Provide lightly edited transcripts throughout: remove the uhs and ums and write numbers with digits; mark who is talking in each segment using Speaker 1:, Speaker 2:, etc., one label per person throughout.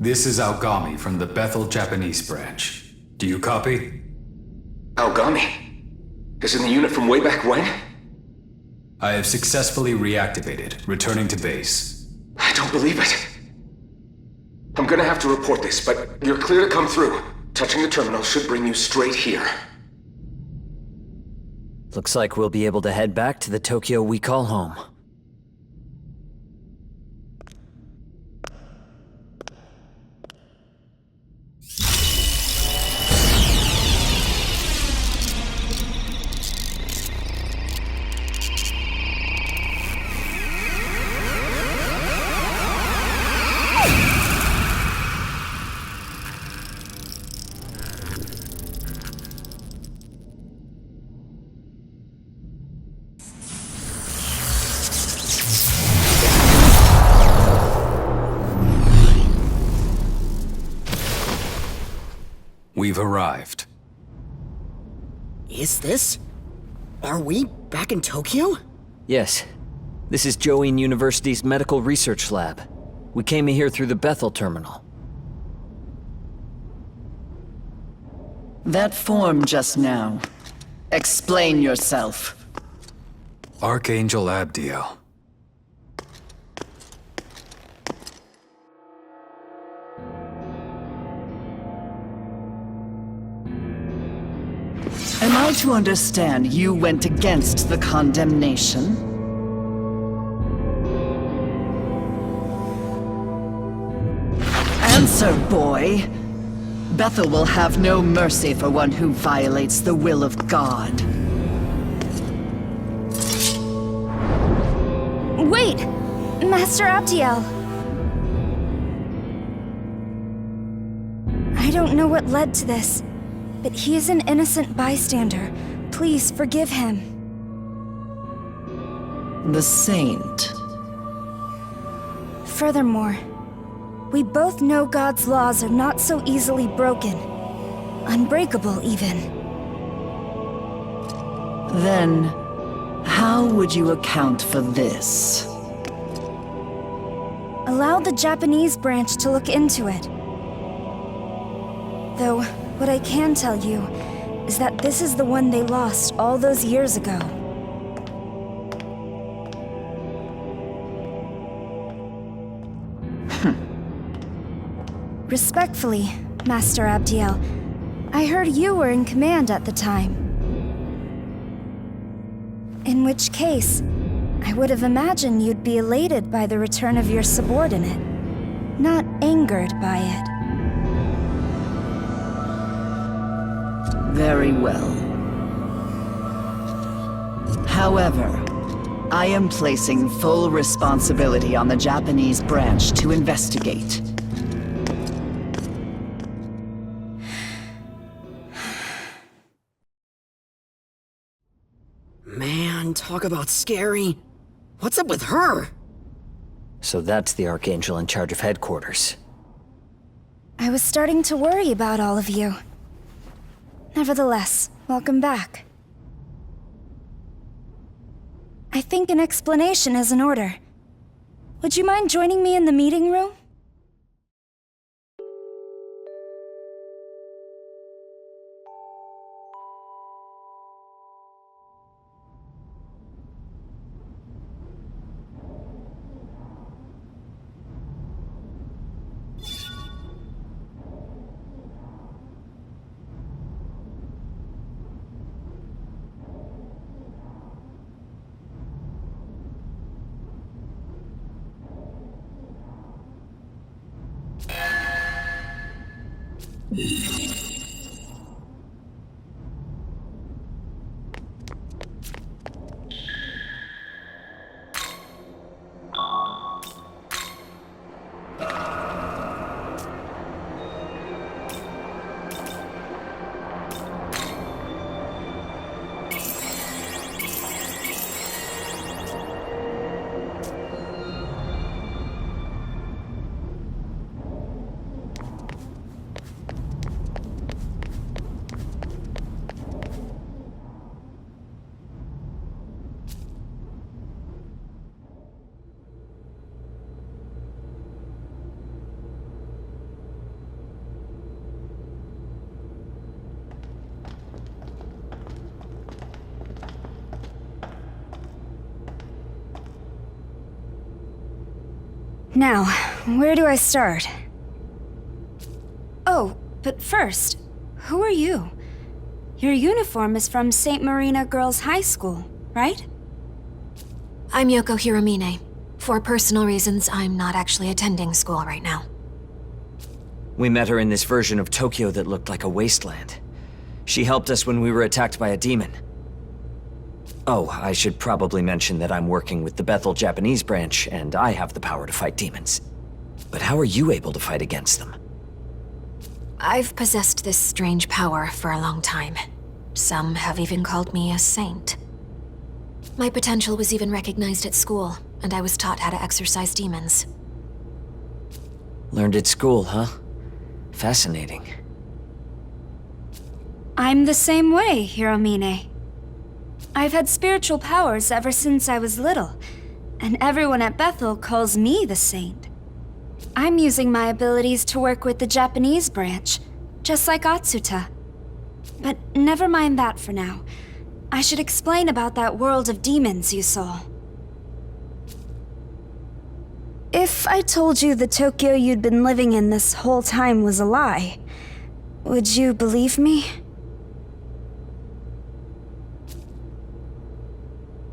Speaker 1: This is Aogami from the Bethal Japanese branch. Do you copy?
Speaker 2: Aogami? Is in the unit from way back when?
Speaker 1: I have successfully reactivated, returning to base.
Speaker 2: I don't believe it. I'm gonna have to report this, but you're clear to come through. Touching the terminal should bring you straight here.
Speaker 3: Looks like we'll be able to head back to the Tokyo we call home.
Speaker 1: We've arrived.
Speaker 4: Is this? Are we back in Tokyo?
Speaker 3: Yes. This is Join University's medical research lab. We came here through the Bethel terminal.
Speaker 5: That form just now. Explain yourself.
Speaker 1: Archangel Abdiel.
Speaker 5: Am I to understand you went against the condemnation? Answer, boy. Bethel will have no mercy for one who violates the will of God.
Speaker 6: Wait! Master Abdiel! I don't know what led to this, but he is an innocent bystander. Please forgive him.
Speaker 5: The saint.
Speaker 6: Furthermore, we both know God's laws are not so easily broken. Unbreakable, even.
Speaker 5: Then, how would you account for this?
Speaker 6: Allow the Japanese branch to look into it. Though, what I can tell you is that this is the one they lost all those years ago. Respectfully, Master Abdiel, I heard you were in command at the time. In which case, I would have imagined you'd be elated by the return of your subordinate, not angered by it.
Speaker 5: Very well. However, I am placing full responsibility on the Japanese branch to investigate.
Speaker 4: Man, talk about scary. What's up with her?
Speaker 3: So that's the Archangel in charge of headquarters.
Speaker 6: I was starting to worry about all of you. Nevertheless, welcome back. I think an explanation is in order. Would you mind joining me in the meeting room? Now, where do I start? Oh, but first, who are you? Your uniform is from St. Marina Girls High School, right?
Speaker 7: I'm Yoko Hiromine. For personal reasons, I'm not actually attending school right now.
Speaker 3: We met her in this version of Tokyo that looked like a wasteland. She helped us when we were attacked by a demon. Oh, I should probably mention that I'm working with the Bethal Japanese branch, and I have the power to fight demons. But how are you able to fight against them?
Speaker 7: I've possessed this strange power for a long time. Some have even called me a saint. My potential was even recognized at school, and I was taught how to exorcise demons.
Speaker 3: Learned at school, huh? Fascinating.
Speaker 6: I'm the same way, Hiromine. I've had spiritual powers ever since I was little, and everyone at Bethel calls me the saint. I'm using my abilities to work with the Japanese branch, just like Atsuta. But never mind that for now. I should explain about that world of demons you saw. If I told you the Tokyo you'd been living in this whole time was a lie, would you believe me?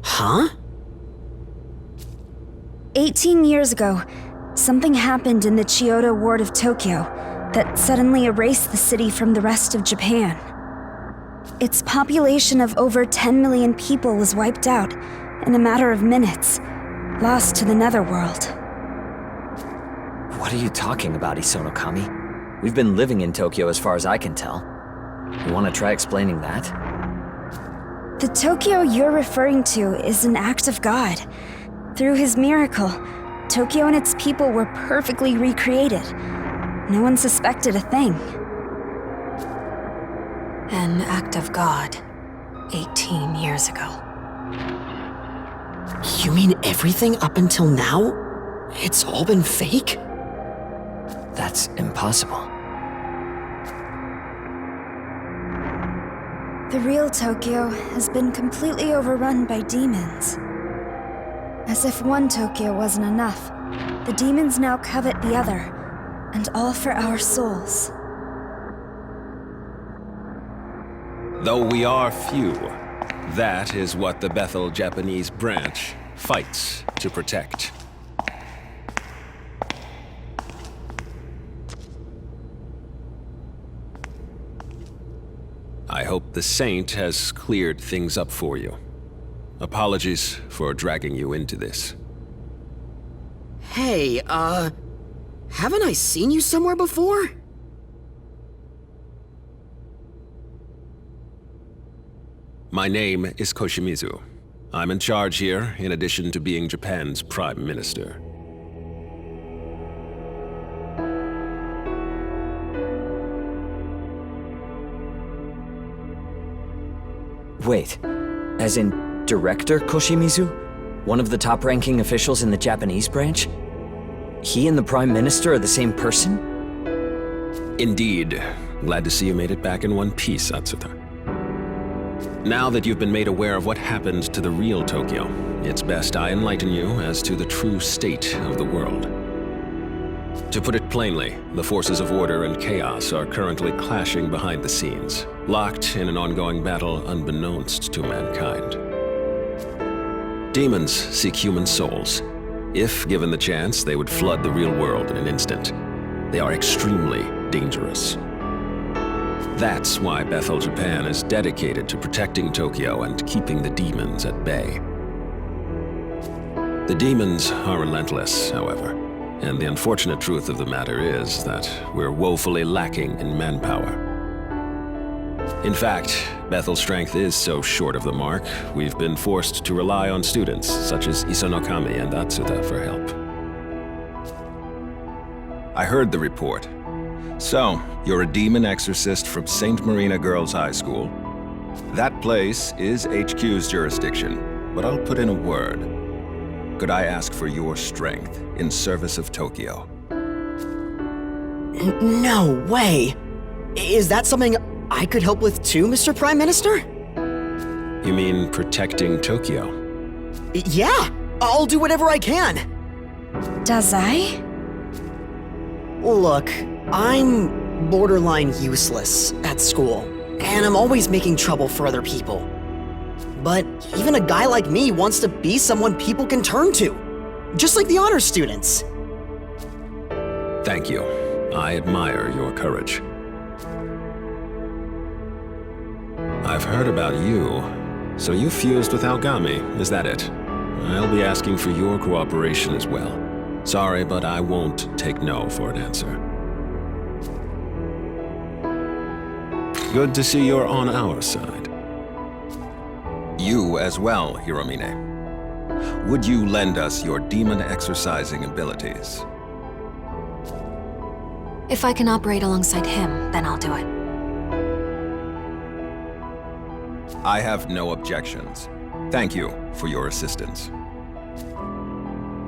Speaker 4: Huh?
Speaker 6: 18 years ago, something happened in the Chiyoda ward of Tokyo that suddenly erased the city from the rest of Japan. Its population of over 10 million people was wiped out in a matter of minutes, lost to the netherworld.
Speaker 3: What are you talking about, Isonokami? We've been living in Tokyo as far as I can tell. You want to try explaining that?
Speaker 6: The Tokyo you're referring to is an act of God. Through his miracle, Tokyo and its people were perfectly recreated. No one suspected a thing.
Speaker 7: An act of God, 18 years ago.
Speaker 4: You mean everything up until now? It's all been fake?
Speaker 3: That's impossible.
Speaker 6: The real Tokyo has been completely overrun by demons. As if one Tokyo wasn't enough, the demons now covet the other, and all for our souls.
Speaker 8: Though we are few, that is what the Bethel Japanese branch fights to protect. I hope the Saint has cleared things up for you. Apologies for dragging you into this.
Speaker 4: Hey, haven't I seen you somewhere before?
Speaker 8: My name is Koshimizu. I'm in charge here, in addition to being Japan's Prime Minister.
Speaker 3: Wait, as in Director Koshimizu? One of the top-ranking officials in the Japanese branch? He and the Prime Minister are the same person?
Speaker 8: Indeed. Glad to see you made it back in one piece, Atsuta. Now that you've been made aware of what happened to the real Tokyo, it's best I enlighten you as to the true state of the world. To put it plainly, the forces of order and chaos are currently clashing behind the scenes, locked in an ongoing battle unbeknownst to mankind. Demons seek human souls. If given the chance, they would flood the real world in an instant. They are extremely dangerous. That's why Bethel, Japan is dedicated to protecting Tokyo and keeping the demons at bay. The demons are relentless, however, and the unfortunate truth of the matter is that we're woefully lacking in manpower. In fact, Bethel's strength is so short of the mark, we've been forced to rely on students such as Isonokami and Atsuta for help.
Speaker 9: I heard the report. So, you're a demon exorcist from St. Marina Girls High School. That place is HQ's jurisdiction, but I'll put in a word. Could I ask for your strength in service of Tokyo?
Speaker 4: No way! Is that something I could help with too, Mr. Prime Minister?
Speaker 8: You mean protecting Tokyo?
Speaker 4: Yeah! I'll do whatever I can!
Speaker 6: Does I?
Speaker 4: Look, I'm borderline useless at school, and I'm always making trouble for other people. But even a guy like me wants to be someone people can turn to, just like the honor students.
Speaker 8: Thank you. I admire your courage. I've heard about you. So you fused with Algami, is that it? I'll be asking for your cooperation as well. Sorry, but I won't take no for an answer. Good to see you're on our side.
Speaker 9: You as well, Hiromine. Would you lend us your demon exorcising abilities?
Speaker 7: If I can operate alongside him, then I'll do it.
Speaker 9: I have no objections. Thank you for your assistance.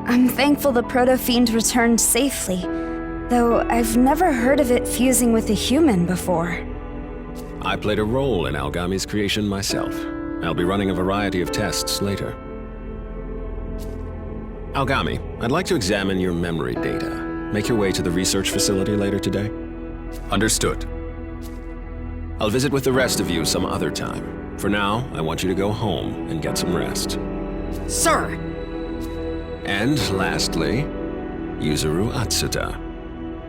Speaker 6: I'm thankful the Proto-Fiend returned safely, though I've never heard of it fusing with a human before.
Speaker 8: I played a role in Algami's creation myself. I'll be running a variety of tests later. Algami, I'd like to examine your memory data. Make your way to the research facility later today.
Speaker 1: Understood.
Speaker 8: I'll visit with the rest of you some other time. For now, I want you to go home and get some rest.
Speaker 4: Sir!
Speaker 8: And lastly, Yuzuru Atsuta.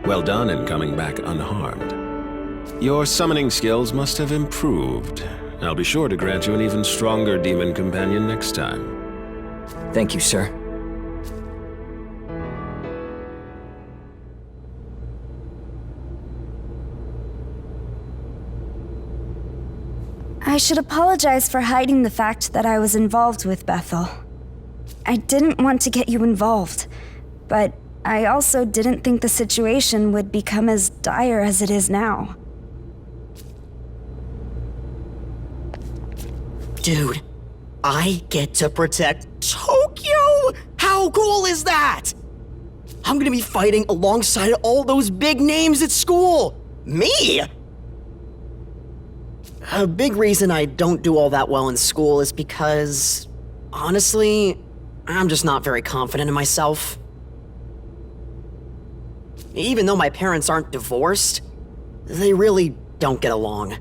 Speaker 8: Well done in coming back unharmed. Your summoning skills must have improved. I'll be sure to grant you an even stronger demon companion next time.
Speaker 3: Thank you, sir.
Speaker 6: I should apologize for hiding the fact that I was involved with Bethel. I didn't want to get you involved, but I also didn't think the situation would become as dire as it is now.
Speaker 4: Dude, I get to protect Tokyo! How cool is that? I'm gonna be fighting alongside all those big names at school! Me! A big reason I don't do all that well in school is because, honestly, I'm just not very confident in myself. Even though my parents aren't divorced, they really don't get along.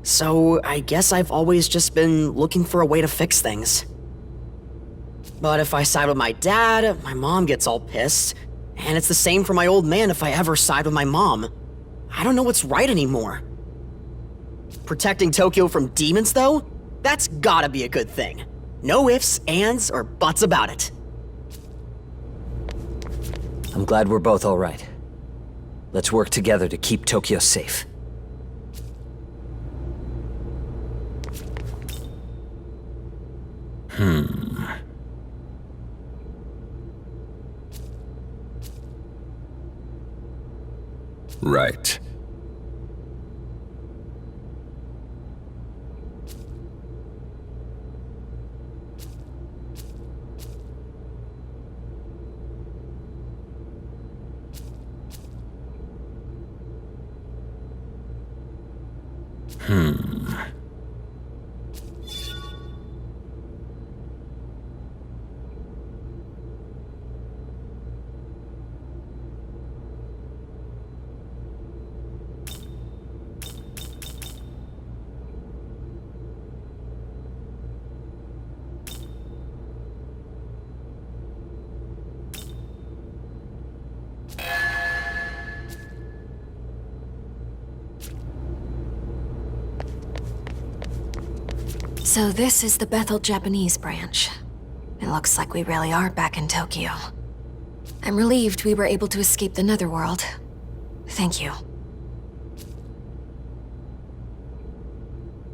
Speaker 4: So I guess I've always just been looking for a way to fix things. But if I side with my dad, my mom gets all pissed. And it's the same for my old man if I ever side with my mom. I don't know what's right anymore. Protecting Tokyo from demons, though? That's gotta be a good thing. No ifs, ands, or buts about it.
Speaker 3: I'm glad we're both all right. Let's work together to keep Tokyo safe.
Speaker 8: Right.
Speaker 7: So this is the Bethel Japanese branch. It looks like we really are back in Tokyo. I'm relieved we were able to escape the Netherworld. Thank you.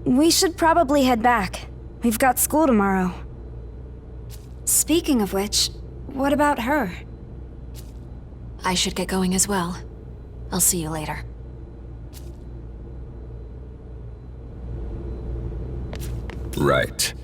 Speaker 6: We should probably head back. We've got school tomorrow. Speaking of which, what about her?
Speaker 7: I should get going as well. I'll see you later.
Speaker 8: Right.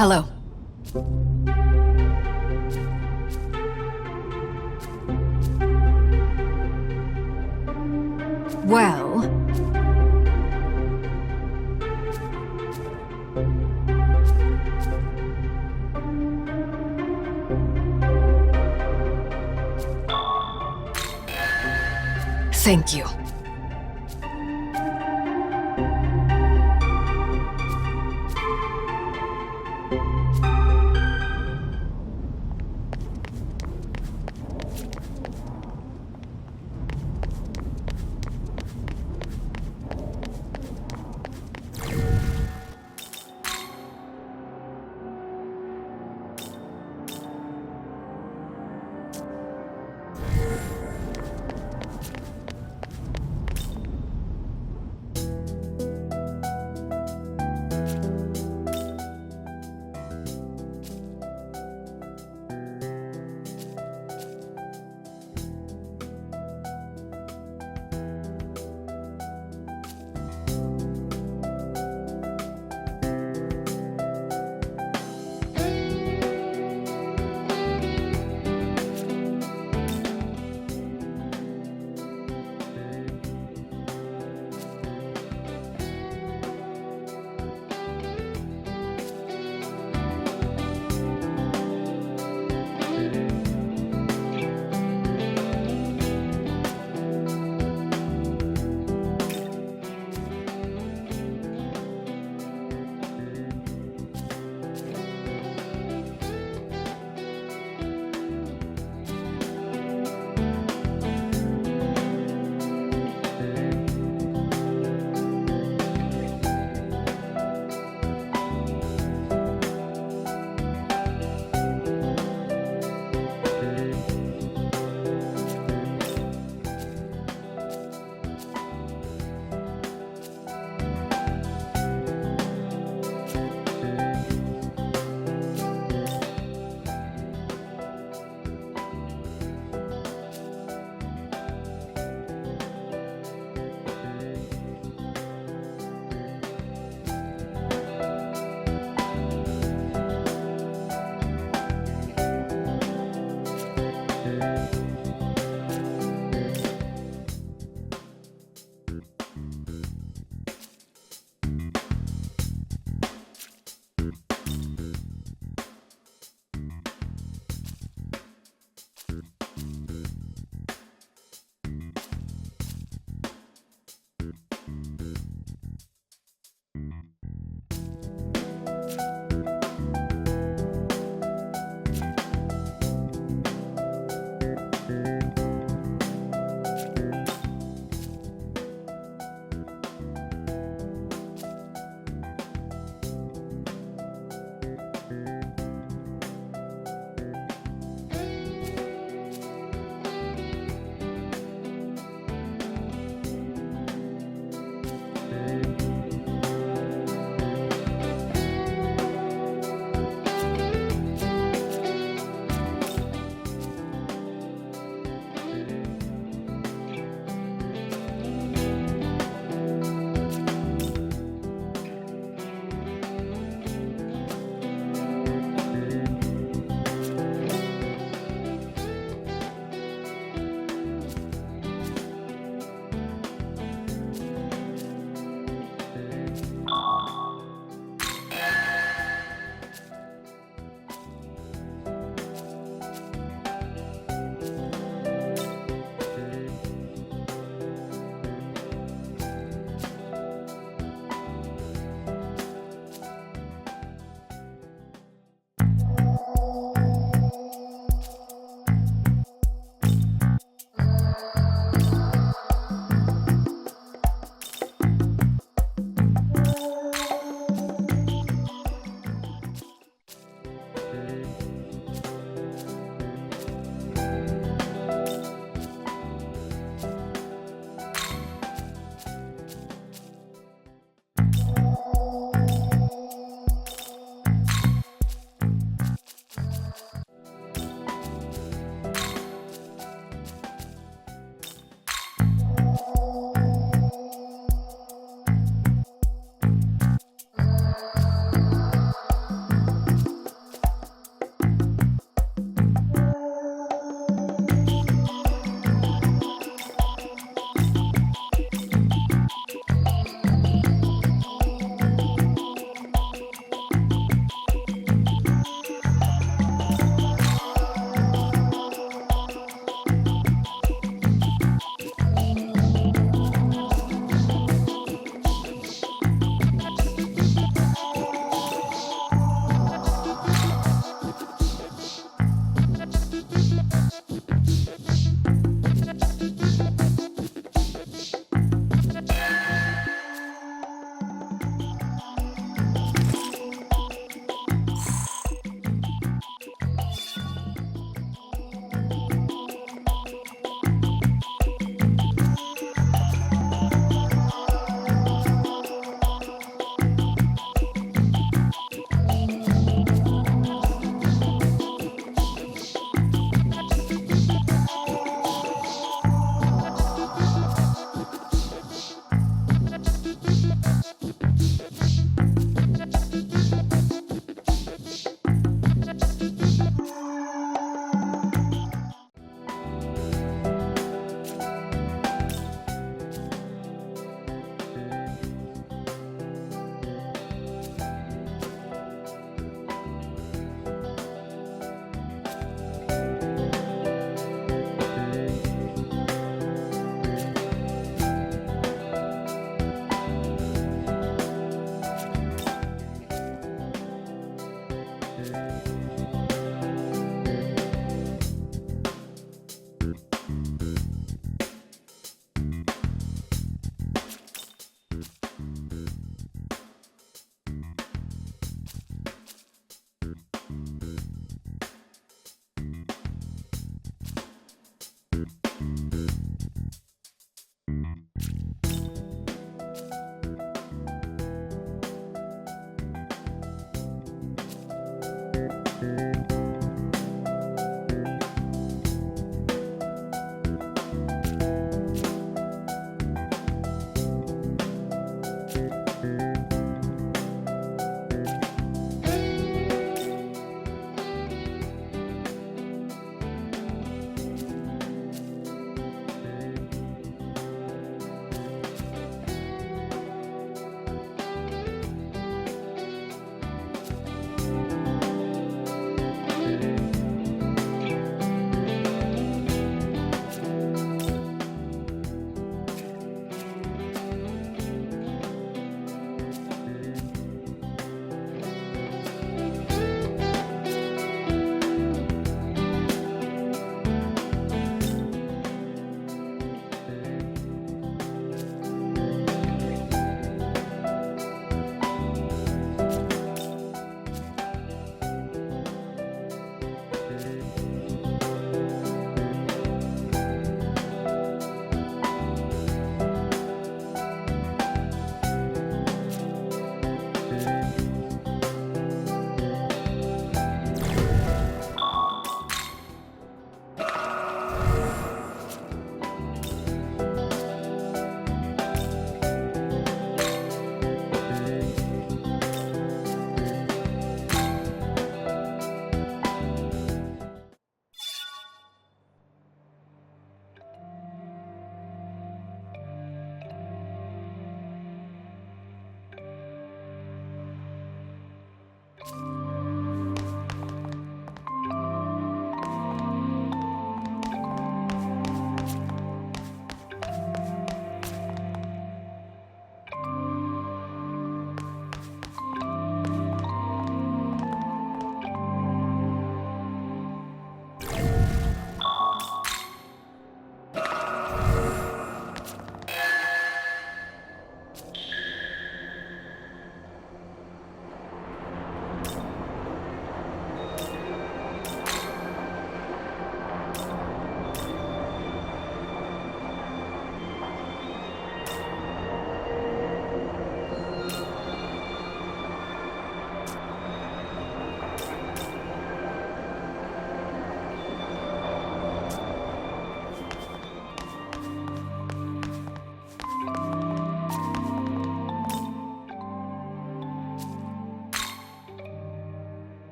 Speaker 7: Hello. Well... Thank you.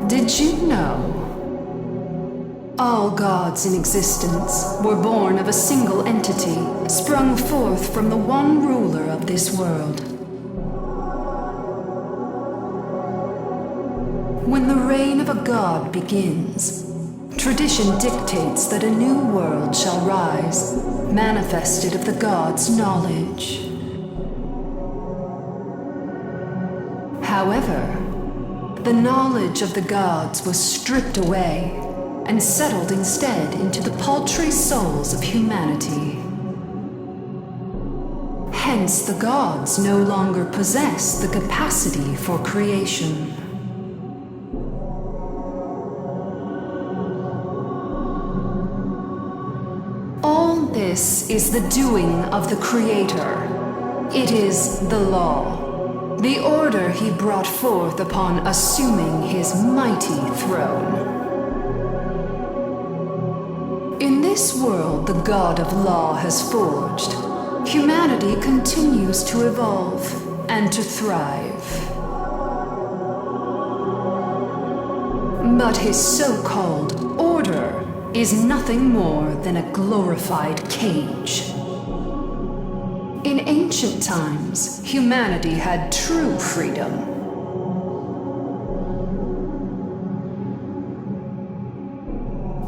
Speaker 10: Did you know? All gods in existence were born of a single entity, sprung forth from the one ruler of this world. When the reign of a god begins, tradition dictates that a new world shall rise, manifested of the god's knowledge. However, the knowledge of the gods was stripped away and settled instead into the paltry souls of humanity. Hence, the gods no longer possess the capacity for creation. All this is the doing of the Creator. It is the law. The order he brought forth upon assuming his mighty throne. In this world the God of Law has forged, humanity continues to evolve and to thrive. But his so-called order is nothing more than a glorified cage. In ancient times, humanity had true freedom.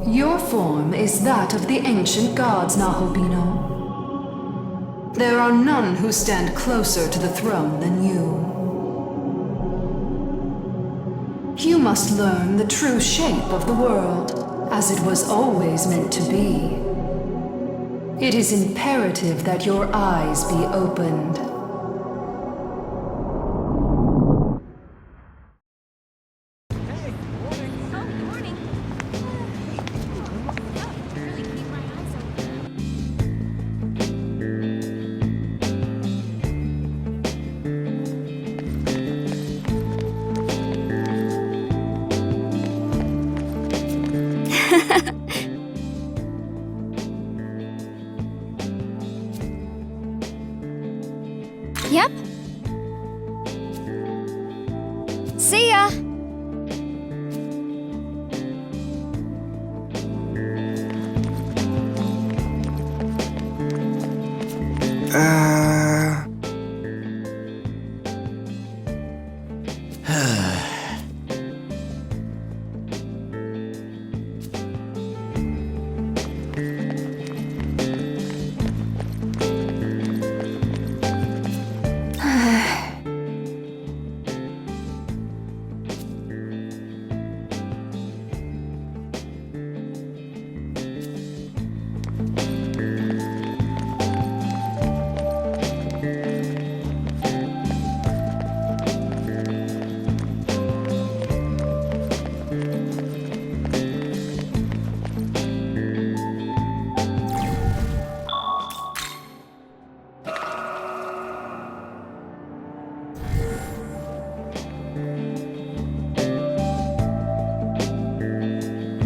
Speaker 10: Your form is that of the ancient gods, Nahobino. There are none who stand closer to the throne than you. You must learn the true shape of the world as it was always meant to be. It is imperative that your eyes be opened.
Speaker 6: Yep. See ya!